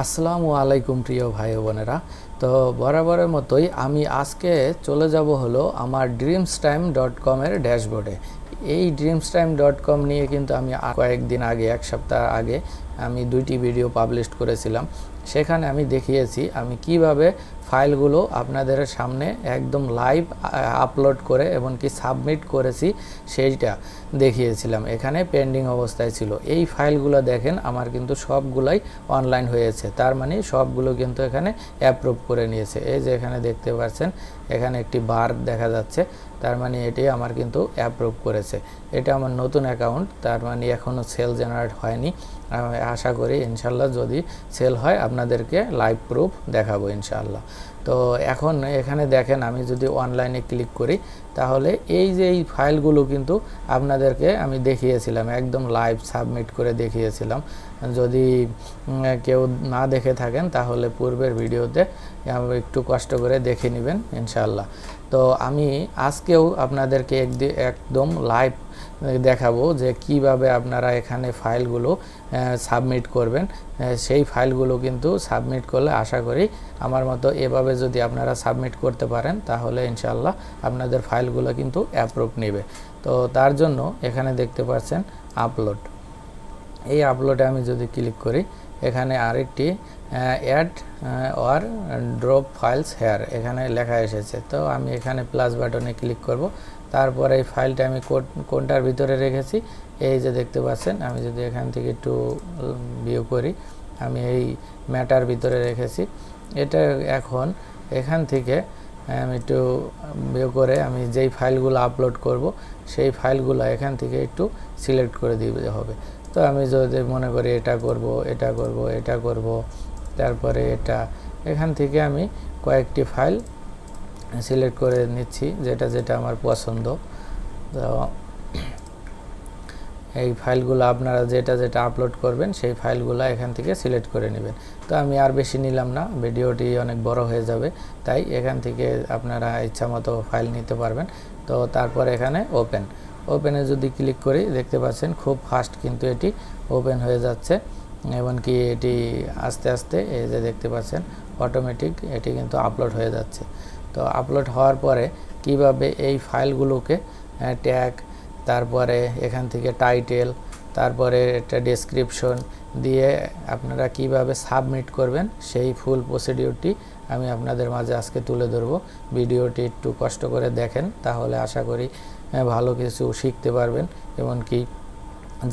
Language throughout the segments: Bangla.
আসসালামু আলাইকুম প্রিয় ভাই বোনেরা। তো বরাবরের মতোই আমি আজকে চলে যাব হলো আমার dreamstime.com-এর ড্যাশবোর্ডে। এই dreamstime.com নিয়ে কিন্তু আমি কয়েকদিন আগে, এক সপ্তাহ আগে আমি 2টি ভিডিও পাবলিশ করেছিলাম। সেখানে আমি দেখিয়েছি আমি কিভাবে ফাইলগুলো আপনাদের সামনে একদম লাইভ আপলোড করে এবং কি সাবমিট করেছি সেইটা দেখিয়েছিলাম। এখানে পেন্ডিং অবস্থায় ছিল। এই ফাইলগুলো দেখেন আমার কিন্তু সবগুলাই অনলাইন হয়েছে, তার মানে সবগুলো কিন্তু এখানে অ্যাপ্রুভ করে নিয়েছে। এই যে এখানে দেখতে পাচ্ছেন, এখানে একটি বার দেখা যাচ্ছে, তার মানে এটি আমার কিন্তু অ্যাপ্রুভ করেছে। এটা আমার নতুন অ্যাকাউন্ট, তার মানে এখনও সেল জেনারেট হয়নি। আশা করি ইনশাল্লাহ যদি সেল হয় আপনাদেরকে লাইভ প্রুফ দেখাবো ইনশাল্লাহ। তো এখন এখানে দেখেন আমি যদি অনলাইনে ক্লিক করি তাহলে এই যে এই ফাইলগুলো কিন্তু আপনাদেরকে আমি দেখিয়েছিলাম, একদম লাইভ সাবমিট করে দেখিয়েছিলাম। যদি কেউ না দেখে থাকেন তাহলে পূর্বের ভিডিওতে একটু কষ্ট করে দেখে নেবেন ইনশাল্লাহ। তো আমি আজকেও আপনাদেরকে একদম লাইভ দেখাবো যে কিভাবে আপনারা এখানে ফাইলগুলো সাবমিট করবেন। সেই ফাইলগুলো কিন্তু সাবমিট করলে আশা করি আমার মতো এভাবে যদি আপনারা সাবমিট করতে পারেন তাহলে ইনশাল্লাহ আপনাদের ফাইলগুলো কিন্তু অ্যাপ্রুভ নেবে। তো তার জন্য এখানে দেখতে পাচ্ছেন আপলোড। এই আপলোডে আমি যদি ক্লিক করি এখানে আরেকটি add or drop files here এখানে লেখা এসেছে। তো আমি এখানে প্লাস বাটনে ক্লিক করব। তারপরে এই ফাইলটা আমি কোনটার ভিতরে রেখেছি এই যে দেখতে পাচ্ছেন। আমি যদি এখান থেকে একটু ভিউ করি, আমি এই ম্যাটার ভিতরে রেখেছি। এটা এখন এখান থেকে আমি একটু ভিউ করে আমি যেই ফাইলগুলো আপলোড করব সেই ফাইলগুলো এখান থেকে একটু সিলেক্ট করে দিতে হবে। তো আমি যদি মনে করি এটা করব, এটা করব, এটা করব, তারপরে এটা, এখান থেকে আমি কয়েকটি ফাইল সিলেক্ট করে নিচ্ছি যেটা যেটা আমার পছন্দ। তো এই ফাইলগুলো আপনারা যেটা যেটা আপলোড করবেন সেই ফাইলগুলো এখান থেকে সিলেক্ট করে নেবেন। তো আমি আর বেশি নিলাম না, ভিডিওটি অনেক বড় হয়ে যাবে, তাই এখান থেকে আপনারা ইচ্ছামতো ফাইল নিতে পারবেন। তো তারপর এখানে ওপেনে যদি ক্লিক করি দেখতে পাচ্ছেন খুব ফাস্ট কিন্তু এটি ওপেন হয়ে যাচ্ছে, এমনকি এটি আস্তে আস্তে এই যে দেখতে পাচ্ছেন অটোমেটিক এটি কিন্তু আপলোড হয়ে যাচ্ছে। তো আপলোড হওয়ার পরে কিভাবে এই ফাইলগুলোকে ট্যাগ, তারপরে এখান থেকে টাইটেল, তারপরে একটা ডেসক্রিপশন দিয়ে আপনারা কিভাবে সাবমিট করবেন সেই ফুল প্রসিডিউরটি আমি আপনাদের মাঝে আজকে তুলে ধরব। ভিডিওটি একটু কষ্ট করে দেখেন তাহলে আশা করি ভালো কিছু শিখতে পারবেন, এমনকি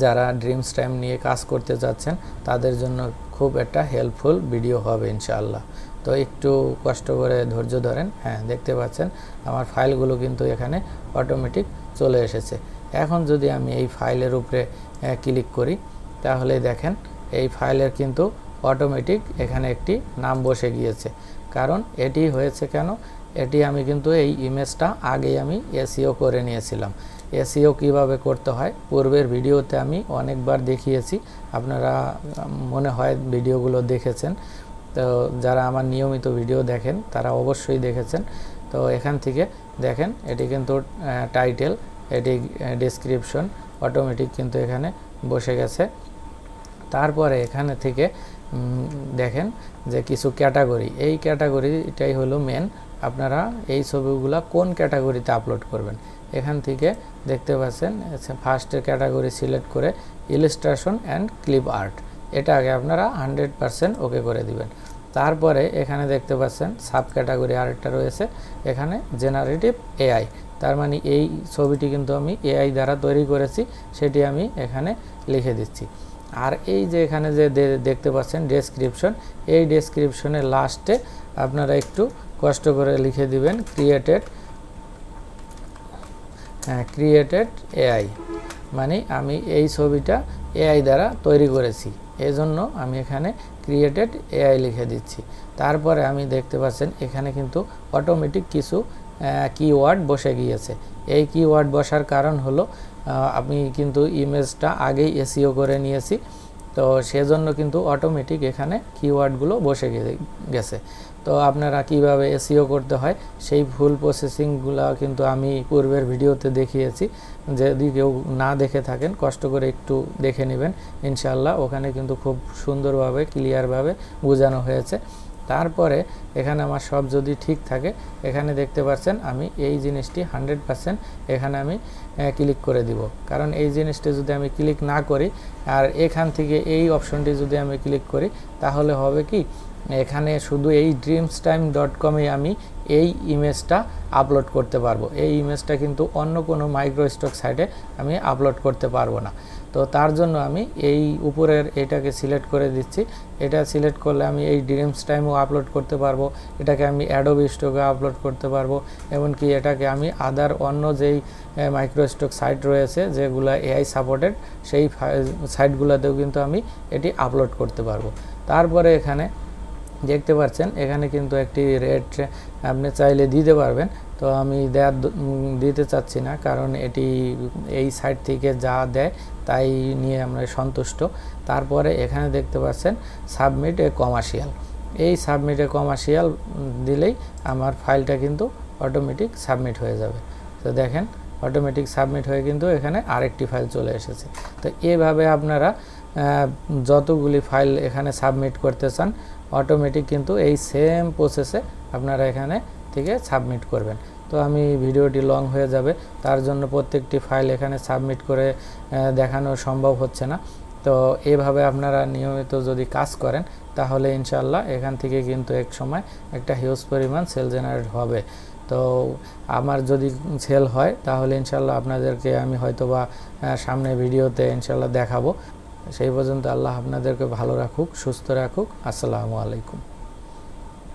যারা ড্রিমস টাইম নিয়ে কাজ করতে যাচ্ছেন তাদের জন্য খুব একটা হেল্পফুল ভিডিও হবে ইনশাআল্লাহ। তো একটু কষ্ট করে ধৈর্য ধরেন। হ্যাঁ, দেখতে পাচ্ছেন আমার ফাইলগুলো কিন্তু এখানে অটোমেটিক চলে এসেছে। এখন যদি আমি এই ফাইলের উপরে ক্লিক করি তাহলে দেখেন এই ফাইলের কিন্তু অটোমেটিক এখানে একটি নাম বসে গিয়েছে। কারণ এটি হয়েছে কেন, এটি আমি কিন্তু এই ইমেজটা আগেই আমি এসইও করে নিয়েছিলাম। এসইও কিভাবে করতে হয় পূর্বের ভিডিওতে আমি অনেকবার দেখিয়েছি, আপনারা মনে হয় ভিডিওগুলো দেখেছেন। তো যারা আমার নিয়মিত ভিডিও দেখেন তারা অবশ্যই দেখেছেন। তো এখান থেকে দেখেন এটি কিন্তু টাইটেল, এটি ডেসক্রিপশন অটোমেটিক কিন্তু এখানে বসে গেছে। তারপরে এখানে থেকে দেখেন যে কিছু ক্যাটাগরি, এই ক্যাটাগরিটাই হলো মেন। আপনারা এই ছবিগুলো কোন ক্যাটাগরিতে আপলোড করবেন এখান থেকে দেখতে পাচ্ছেন। ফার্স্টের ক্যাটাগরি সিলেক্ট করে ইলাস্ট্রেশন অ্যান্ড ক্লিপ আর্ট, এটা আগে আপনারা 100% ওকে করে দিবেন। তারপরে এখানে দেখতে পাচ্ছেন সাব ক্যাটাগরি আরেকটা রয়েছে, এখানে জেনারেটিভ এআই, তার মানে এই ছবিটি কিন্তু আমি এআই দ্বারা তৈরি করেছি, সেটি আমি এখানে লিখে দিচ্ছি। আর এই যে এখানে যে দেখতে পাচ্ছেন ডেসক্রিপশন, এই ডেসক্রিপশনের লাস্টে আপনারা একটু কষ্ট করে লিখে দিবেন ক্রিয়েটেড এআই, মানে আমি এই ছবিটা এআই দ্বারা তৈরি করেছি, এজন্য আমি এখানে ক্রিয়েটেড এআই লিখে দিচ্ছি। তারপরে আমি দেখতে পাচ্ছেন এখানে কিন্তু অটোমেটিক কিছু কিওয়ার্ড বসে গিয়েছে। এই কিওয়ার্ড বসার কারণ হলো আমি কিন্তু ইমেজটা আগেই এসইও করে নিয়েছি, তো সেজন্য কিন্তু অটোমেটিক এখানে কিওয়ার্ডগুলো বসে গেছে। তো আপনারা কিভাবে এসইও করতে হয় সেই ফুল প্রসেসিংগুলো কিন্তু আমি পূর্বের ভিডিওতে দেখিয়েছি। যদি কেউ না দেখে থাকেন কষ্ট করে একটু দেখে নেবেন, ইনশাআল্লাহ ওখানে কিন্তু খুব সুন্দরভাবে ক্লিয়ারভাবে বোঝানো হয়েছে। তারপরে এখানে আমার সব যদি ঠিক থাকে, এখানে দেখতে পাচ্ছেন আমি এই জিনিসটি 100% এখানে আমি ক্লিক করে দিব। কারণ এই জিনিসটি যদি আমি ক্লিক না করি আর এখান থেকে এই অপশনটি যদি আমি ক্লিক করি, তাহলে হবে কি, এখানে শুধু এই dreamstime.com-এ আমি এই ইমেজটা আপলোড করতে পারবো। এই ইমেজটা কিন্তু অন্য কোনো মাইক্রোস্টক সাইটে আমি আপলোড করতে পারবো না। তো তার জন্য আমি এই উপরের এটাকে সিলেক্ট করে দিচ্ছি। এটা সিলেক্ট করলে আমি এই ড্রিমসটাইমও আপলোড করতে পারবো, এটাকে আমি অ্যাডোবি স্টকে আপলোড করতে পারবো, এমনকি এটাকে আমি আদার অন্য যেই মাইক্রোস্টক সাইট রয়েছে যেগুলো এআই সাপোর্টেড, সেই সাইটগুলোতেও কিন্তু আমি এটি আপলোড করতে পারবো। তারপরে এখানে দেখতে পাচ্ছেন এখানে কিন্তু একটি রেট আপনি চাইলে দিতে পারবেন। তো আমি দিতে চাচ্ছি না, কারণ এটি এই সাইট থেকে যা দেয় তাই নিয়ে আমরা সন্তুষ্ট। তারপরে এখানে দেখতে পাচ্ছেন সাবমিট এ কমার্শিয়াল, এই সাবমিট এ কমার্শিয়াল দিলেই আমার ফাইলটা কিন্তু অটোমেটিক সাবমিট হয়ে যাবে। তো দেখেন অটোমেটিক সাবমিট হয়ে কিন্তু এখানে আরেকটি ফাইল চলে এসেছে। তো এভাবে আপনারা যতগুলি ফাইল এখানে সাবমিট করতে চান অটোমেটিক কিন্তু এই সেম প্রসেসে আপনারা এখানে থেকে সাবমিট করবেন। তো আমি ভিডিওটি লং হয়ে যাবে, তার জন্য প্রত্যেকটি ফাইল এখানে সাবমিট করে দেখানো সম্ভব হচ্ছে না। তো এভাবে আপনারা নিয়মিত যদি কাজ করেন তাহলে ইনশাআল্লাহ এখান থেকে কিন্তু এক সময় একটা হিউজ পরিমাণ সেল জেনারেট হবে। তো আমার যদি সেল হয় তাহলে ইনশাআল্লাহ আপনাদেরকে আমি হয়তোবা সামনে ভিডিওতে ইনশাআল্লাহ দেখাবো। সেই পর্যন্ত আল্লাহ আপনাদেরকে ভালো রাখুক, সুস্থ রাখুক। আসসালামু আলাইকুম।